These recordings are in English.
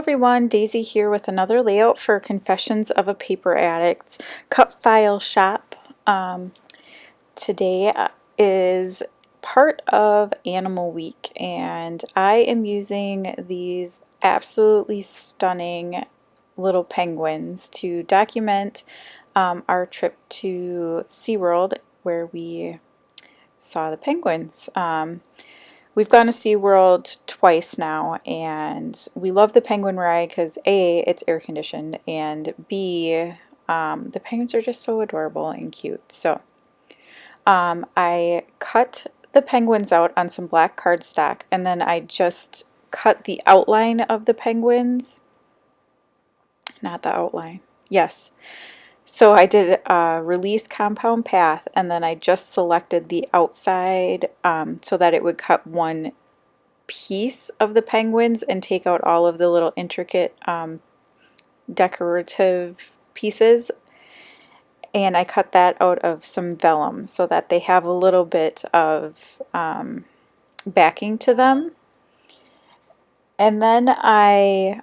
everyone, Daisy here with another layout for Confessions of a Paper Addict cut file shop. Today is part of Animal Week and I am using these absolutely stunning little penguins to document our trip to SeaWorld where we saw the penguins. We've gone to SeaWorld twice now, and we love the penguin ride because A, it's air conditioned, and B, the penguins are just so adorable and cute. So I cut the penguins out on some black cardstock, and then I just cut the outline of the penguins. Not the outline. Yes. So I did a release compound path, and then I just selected the outside so that it would cut one piece of the penguins and take out all of the little intricate decorative pieces, and I cut that out of some vellum so that they have a little bit of backing to them. And then I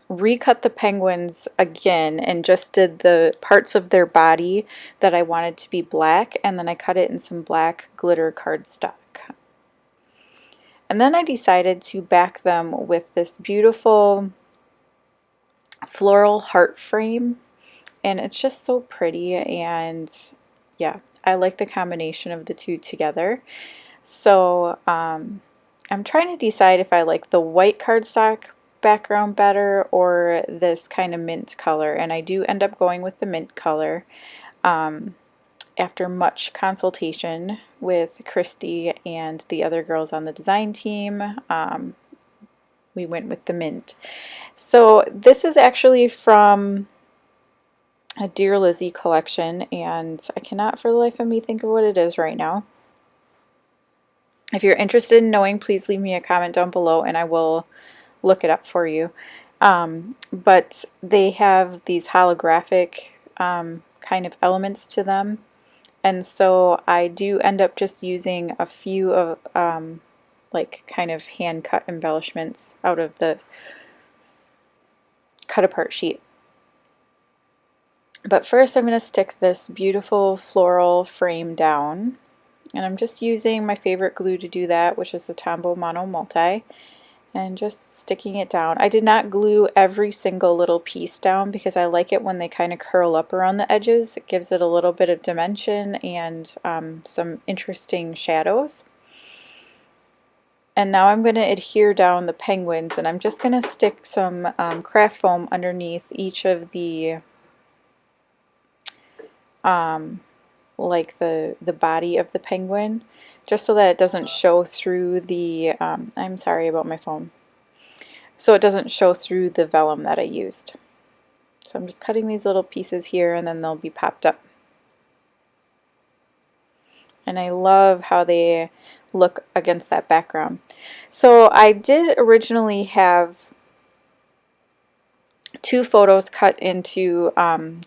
recut the penguins again and just did the parts of their body that I wanted to be black, and then I cut it in some black glitter cardstock. And then I decided to back them with this beautiful floral heart frame, and it's just so pretty, and yeah, I like the combination of the two together. So I'm trying to decide if I like the white cardstock background better or this kind of mint color, and I do end up going with the mint color. After much consultation with Christy and the other girls on the design team, we went with the mint. So this is actually from a Dear Lizzie collection, and I cannot for the life of me think of what it is right now. If you're interested in knowing, please leave me a comment down below and I will look it up for you. But they have these holographic kind of elements to them. And so I do end up just using a few of like kind of hand cut embellishments out of the cut apart sheet. But first I'm going to stick this beautiful floral frame down. And I'm just using my favorite glue to do that, which is the Tombow Mono Multi, and just sticking it down. I did not glue every single little piece down because I like it when they kind of curl up around the edges. It gives it a little bit of dimension and some interesting shadows. And now I'm going to adhere down the penguins, and I'm just going to stick some craft foam underneath each of the like the body of the penguin, just so that it doesn't show through the I'm sorry about my phone, so it doesn't show through the vellum that I used. So I'm just cutting these little pieces here, and then they'll be popped up. And I love how they look against that background. So I did originally have two photos cut into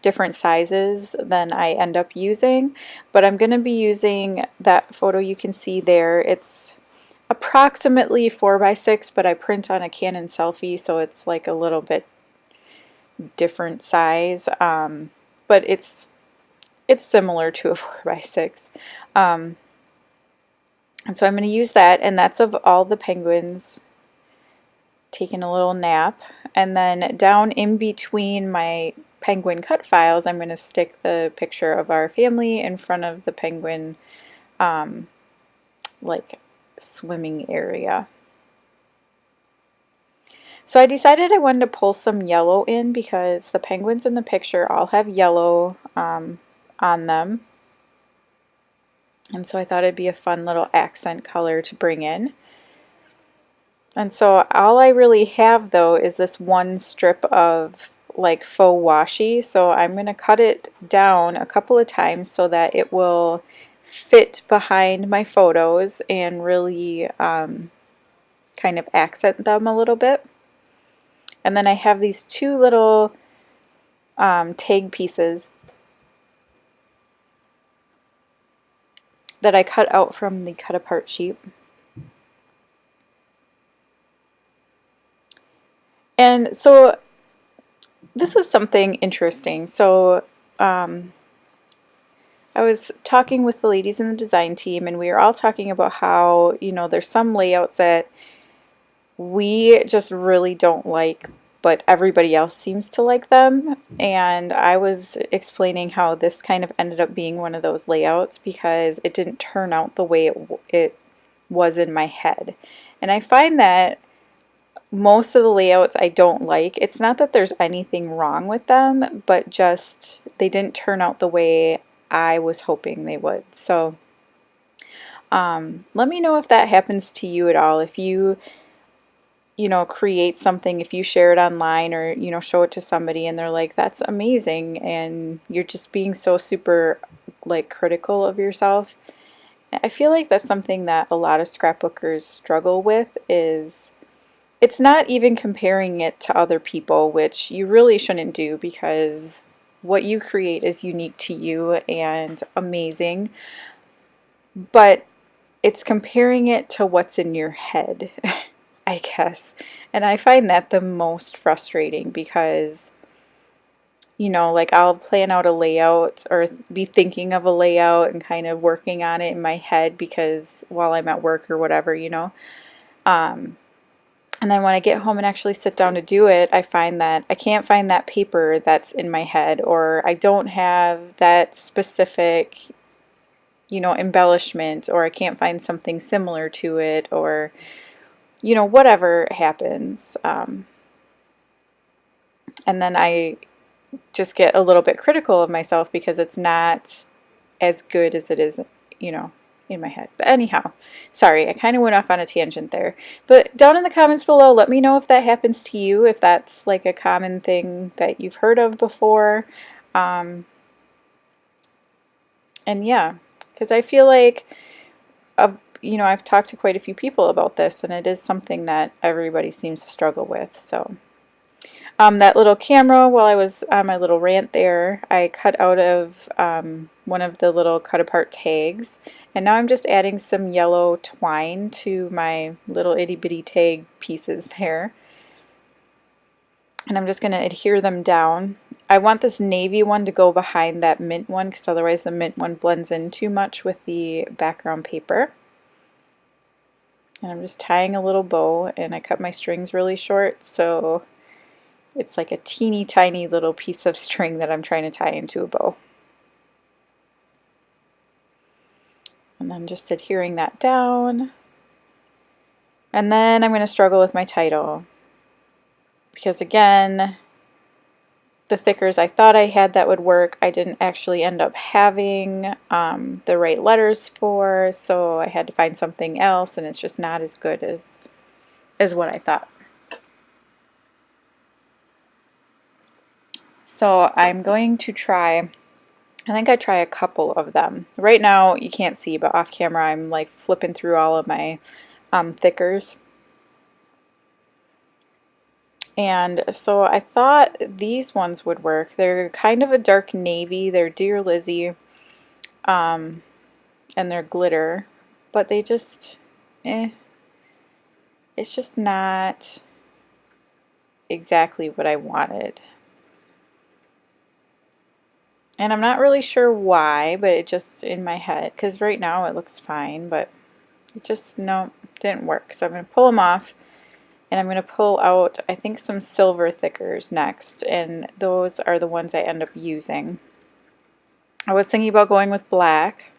different sizes than I end up using, but I'm going to be using that photo you can see there. It's approximately 4x6, but I print on a Canon Selfie, so it's like a little bit different size, but it's similar to a 4x6. And so I'm going to use that, and that's of all the penguins taking a little nap. And then down in between my penguin cut files, I'm going to stick the picture of our family in front of the penguin like swimming area. So I decided I wanted to pull some yellow in because the penguins in the picture all have yellow on them. And so I thought it'd be a fun little accent color to bring in. And so all I really have though is this one strip of like faux washi, so I'm going to cut it down a couple of times so that it will fit behind my photos and really kind of accent them a little bit. And then I have these two little tag pieces that I cut out from the cut apart sheet. And so this is something interesting. So um, I was talking with the ladies in the design team, and we were all talking about how, there's some layouts that we just really don't like, but everybody else seems to like them. And I was explaining how this kind of ended up being one of those layouts because it didn't turn out the way it was in my head. And I find that most of the layouts I don't like. It's not that there's anything wrong with them, but just they didn't turn out the way I was hoping they would. So let me know if that happens to you at all. If create something, if you share it online or, show it to somebody and they're like, that's amazing, and you're just being so super like critical of yourself. I feel like that's something that a lot of scrapbookers struggle with is it's not even comparing it to other people, which you really shouldn't do because what you create is unique to you and amazing, but it's comparing it to what's in your head, I guess. And I find that the most frustrating because, like I'll plan out a layout or be thinking of a layout and kind of working on it in my head because while I'm at work or whatever, Um, and then when I get home and actually sit down to do it, I find that I can't find that paper that's in my head, or I don't have that specific, embellishment, or I can't find something similar to it, or, whatever happens. And then I just get a little bit critical of myself because it's not as good as it is, you know, in my head. But anyhow, sorry, I kind of went off on a tangent there. But down in the comments below, let me know if that happens to you, if that's like a common thing that you've heard of before. Um, and yeah, because I feel like, I've talked to quite a few people about this, and it is something that everybody seems to struggle with. So that little camera, while I was on my little rant there, I cut out of one of the little cut apart tags, and now I'm just adding some yellow twine to my little itty bitty tag pieces there. And I'm just going to adhere them down. I want this navy one to go behind that mint one because otherwise the mint one blends in too much with the background paper. And I'm just tying a little bow, and I cut my strings really short, so it's like a teeny tiny little piece of string that I'm trying to tie into a bow. And then just adhering that down. And then I'm going to struggle with my title. Because again, the thickers I thought I had that would work, I didn't actually end up having the right letters for, so I had to find something else, and it's just not as good as what I thought. So I'm going to try, I think I try a couple of them. Right now you can't see, but off camera I'm like flipping through all of my thickers. And so I thought these ones would work. They're kind of a dark navy. They're Dear Lizzie, and they're glitter, but they just, it's just not exactly what I wanted. And I'm not really sure why, but it just in my head, because right now it looks fine, but it just, no, didn't work. So I'm going to pull them off, and I'm going to pull out, I think, some silver thickers next, and those are the ones I end up using. I was thinking about going with black,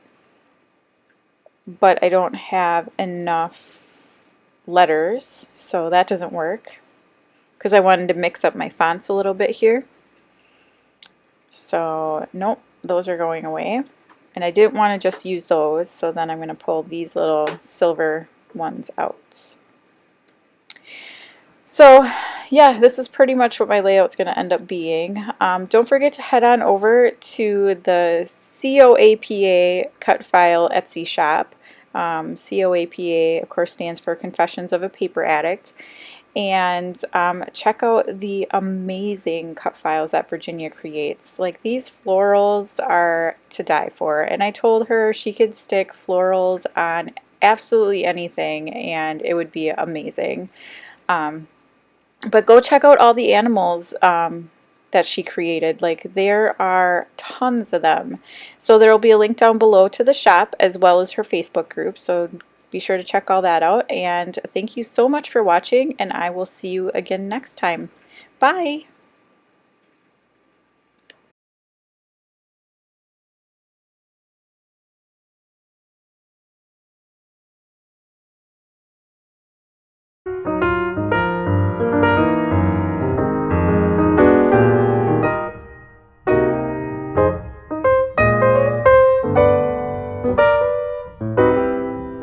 but I don't have enough letters, so that doesn't work, because I wanted to mix up my fonts a little bit here. So nope, those are going away. And I didn't want to just use those, so then I'm going to pull these little silver ones out. So yeah, this is pretty much what my layout's going to end up being. Don't forget to head on over to the COAPA cut file Etsy shop. COAPA, of course, stands for Confessions of a Paper Addict. And check out the amazing cut files that Virginia creates. Like, these florals are to die for, and I told her she could stick florals on absolutely anything and it would be amazing. But go check out all the animals that she created. Like, there are tons of them. So there will be a link down below to the shop as well as her Facebook group. So be sure to check all that out. And thank you so much for watching, and I will see you again next time. Bye!